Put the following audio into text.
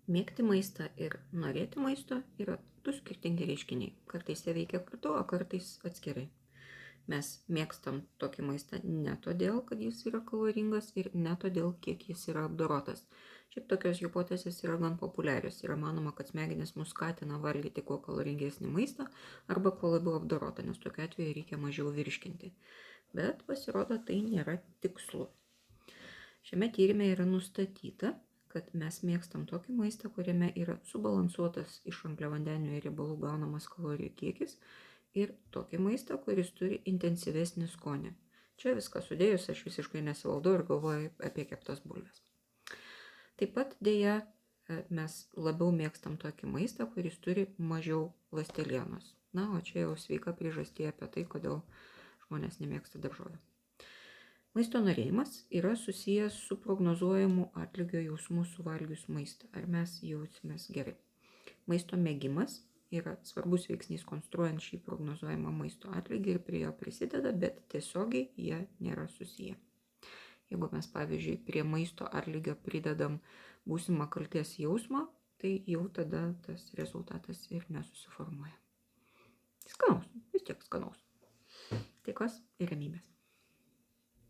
Mėgti maistą ir norėti maisto yra du skirtingi reiškiniai. Kartais jie veikia kartu, o kartais atskirai. Mes mėgstam tokį maistą ne todėl, kad jis yra kaloringas ir ne todėl, kiek jis yra apdorotas. Šiaip tokios hipotezės yra gan populiarios. Yra manoma, kad smegenys mus skatina valgyti kuo kaloringesnį maistą arba kuo labiau apdorotą, nes tokiu atveju reikia mažiau virškinti. Bet pasirodo, tai nėra tikslu. Šiame tyrime yra nustatyta, kad mes mėgstam tokį maistą, kuriame yra subalansuotas iš angliavandenių ir riebalų gaunamas kalorijų kiekis ir tokį maistą, kuris turi intensyvesnį skonį. Čia viską sudėjus aš visiškai nesivaldau ir galvoju apie keptas bulves. Taip pat dėja mes labiau mėgstam tokį maistą, kuris turi mažiau ląstelienos. Na, o čia jau sveika priežastė apie tai, kodėl žmonės nemėgsta daržovių. Maisto norėjimas yra susijęs su prognozuojamu atlygio jausmu suvalgius maistą. Ar mes jausimės gerai? Maisto mėgimas yra svarbus veiksnys konstruojant šį prognozuojamą maisto atlygį ir prie jo prisideda, bet tiesiogiai jie nėra susiję. Jeigu mes, pavyzdžiui, prie maisto atlygio pridedam būsimą kaltės jausmą, tai jau tada tas rezultatas ir nesusiformuoja. Skanaus, vis tiek skanaus. Taikos ir ramybės.